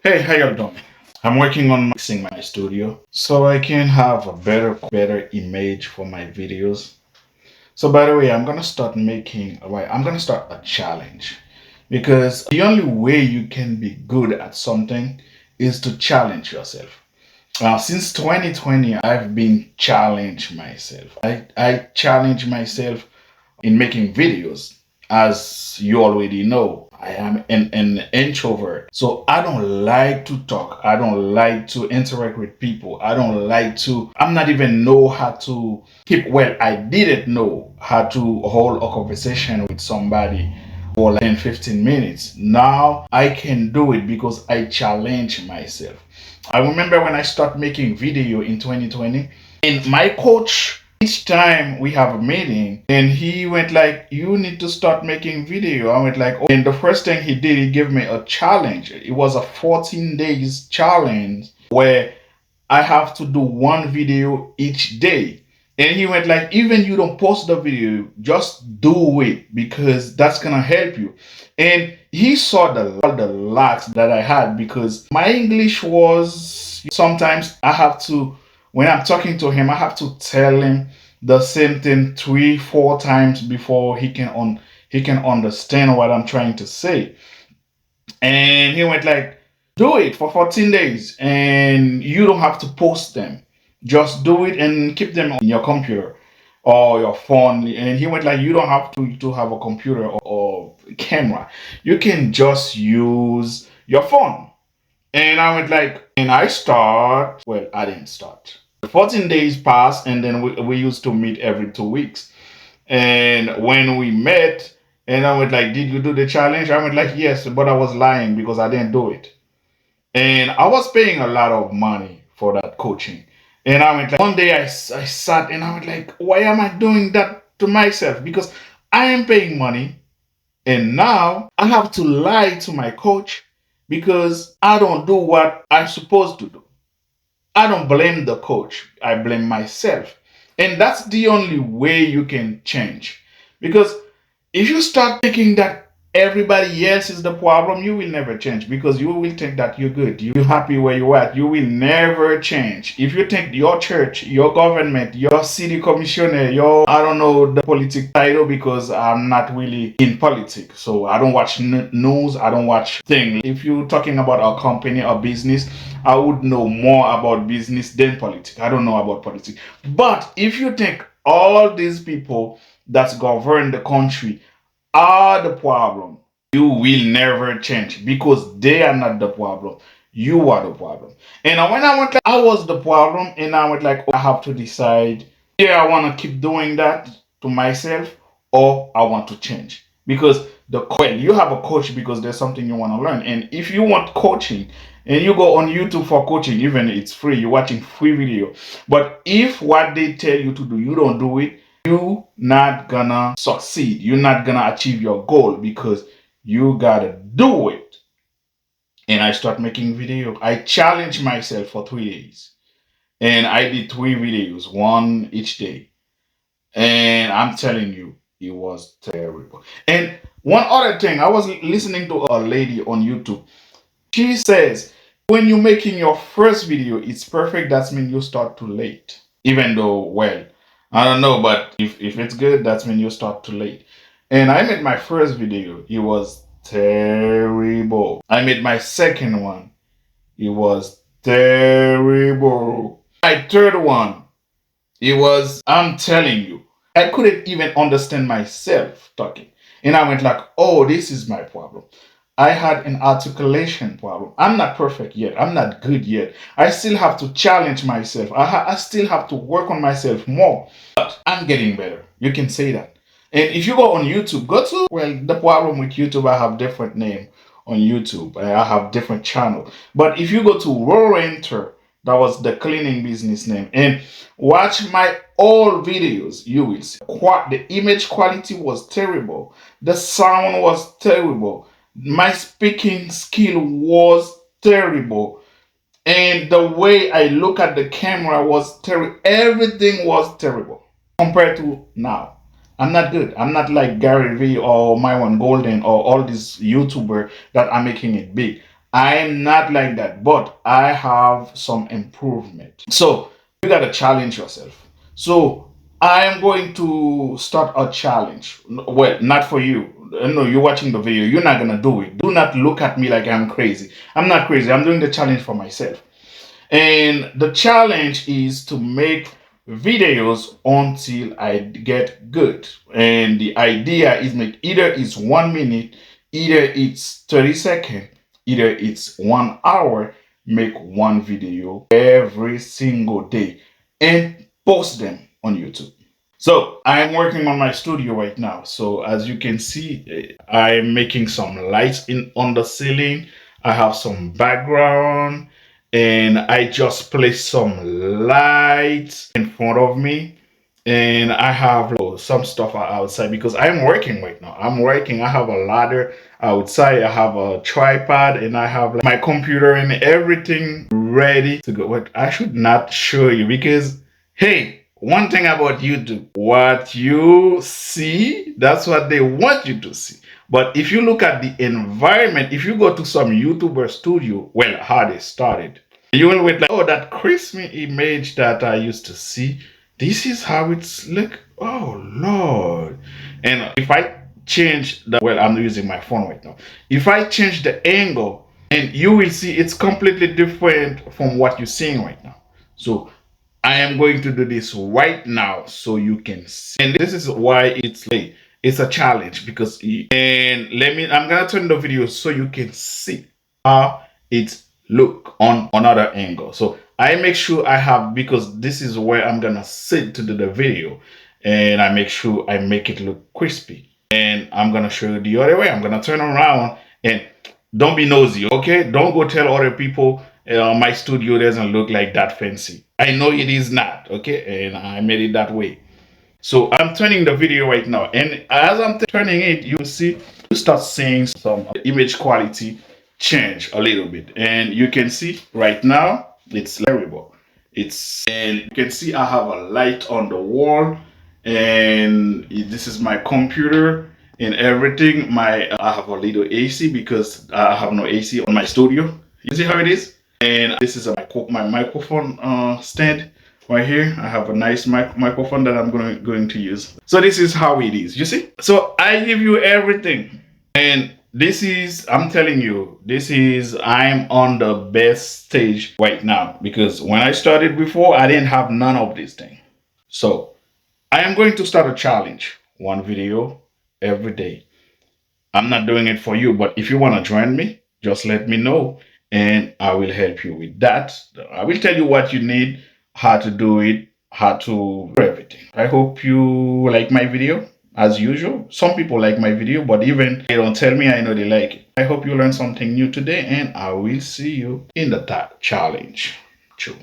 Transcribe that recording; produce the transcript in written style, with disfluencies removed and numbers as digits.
Hey, how you doing? I'm working on fixing my studio so I can have a better image for my videos. So by the way, I'm gonna start a challenge because the only way you can be good at something is to challenge yourself. Since 2020, I've been challenged myself. I challenge myself in making videos. As you already know, I am an introvert. So I don't like to talk. I don't like to interact with people. I'm not even know how to I didn't know how to hold a conversation with somebody for like 10, 15 minutes. Now I can do it because I challenge myself. I remember when I started making video in 2020 and my coach, each time we have a meeting, and he went like, you need to start making video. I went like, oh. And the first thing he did, he gave me a challenge. It was a 14 days challenge where I have to do one video each day. And he went like, even you don't post the video, just do it because that's gonna help you. And he saw the lacks that I had because my English was sometimes I have to when I'm talking to him, I have to tell him the same thing three, four times before he can understand what I'm trying to say. And he went like, do it for 14 days and you don't have to post them. Just do it and keep them on your computer or your phone. And he went like, you don't have to have a computer or camera. You can just use your phone. And I went like, and I didn't start. 14 days passed and then we used to meet every 2 weeks. And when we met, and I went like, did you do the challenge? I went like, yes, but I was lying because I didn't do it. And I was paying a lot of money for that coaching. And I went like, one day I sat and I went like, why am I doing that to myself? Because I am paying money and now I have to lie to my coach because I don't do what I'm supposed to do. I don't blame the coach. I blame myself. And that's the only way you can change. Because if you start thinking that everybody else is the problem, you will never change because you will think that you're good. You're happy where you're at. You will never change. If you think your church, your government, your city commissioner, I don't know the political title because I'm not really in politics. So I don't watch news. I don't watch things. If you're talking about a company or business, I would know more about business than politics. I don't know about politics. But if you think all these people that govern the country are the problem, you will never change because they are not the problem. You are the problem. And when I went like I was the problem, and I went like, oh, I have to decide, yeah, I want to keep doing that to myself or I want to change. Because you have a coach because there's something you want to learn. And if you want coaching and you go on YouTube for coaching, even it's free, you're watching free video. But if what they tell you to do, you don't do it, you not gonna succeed. You're not gonna achieve your goal because you gotta do it. And I start making video. I challenge myself for 3 days. And I did 3 videos, one each day. And I'm telling you, it was terrible. And one other thing, I was listening to a lady on YouTube. She says, when you're making your first video, it's perfect. That means you start too late. Even though, well, I don't know, but if it's good, that means you start too late. And I made my first video. It was terrible. I made my second one. It was terrible. My third one, I'm telling you, I couldn't even understand myself talking. And I went like, oh, this is my problem. I had an articulation problem. I'm not perfect yet. I'm not good yet. I still have to challenge myself. I still have to work on myself more. But I'm getting better. You can say that. And if you go on YouTube, the problem with YouTube, I have different name on YouTube. I have different channel. But if you go to Raw Enter, that was the cleaning business name, and watch my old videos, you will see. The image quality was terrible. The sound was terrible. My speaking skill was terrible. And the way I look at the camera was terrible. Everything was terrible compared to now. I'm not good. I'm not like Gary Vee or Myron Golden or all these YouTuber that are making it big. I am not like that, but I have some improvement. So you gotta challenge yourself. So I am going to start a challenge. Well, not for you. No, you're watching the video. You're not gonna do it. Do not look at me like I'm crazy. I'm not crazy. I'm doing the challenge for myself. And the challenge is to make videos until I get good. And the idea is make either it's 1 minute, either it's 30 seconds, either it's 1 hour, make one video every single day and post them on YouTube. So I'm working on my studio right now. So as you can see, I'm making some lights in on the ceiling. I have some background and I just placed some lights in front of me. And I have some stuff outside because I'm working right now. I'm working. I have a ladder outside. I have a tripod and I have my computer and everything ready to go. But I should not show you because, hey, one thing about YouTube, what you see, that's what they want you to see. But if you look at the environment, if you go to some YouTuber studio, well, how they started, you will with like, oh, that crispy image that I used to see, this is how it's look. Oh Lord. And if I change the, well, I'm using my phone right now. If I change the angle, and you will see it's completely different from what you're seeing right now. So I am going to do this right now so you can see. And this is why it's a challenge because and I'm gonna turn the video so you can see how it look on another angle. So I make sure I have, because this is where I'm gonna sit to do the video, and I make sure I make it look crispy. And I'm gonna show you the other way. I'm gonna turn around and don't be nosy, okay? Don't go tell other people my studio doesn't look like that fancy. I know it is not, okay? And I made it that way. So I'm turning the video right now. And as I'm turning it, you see, you start seeing some image quality change a little bit. And you can see right now, it's terrible. And you can see I have a light on the wall, and this is my computer and everything. I have a little AC because I have no AC on my studio. You see how it is? And this is my microphone stand right here. I have a nice microphone that I'm going to use. So this is how it is, you see? So I give you everything. And this is, I'm telling you, I'm on the best stage right now, because when I started before, I didn't have none of these things. So I am going to start a challenge, one video every day. I'm not doing it for you, but if you want to join me, just let me know and I will help you with that. I will tell you what you need, how to do it, how to do everything. I hope you like my video as usual. Some people like my video, but even they don't tell me, I know they like it. I hope you learned something new today, and I will see you in the challenge. True.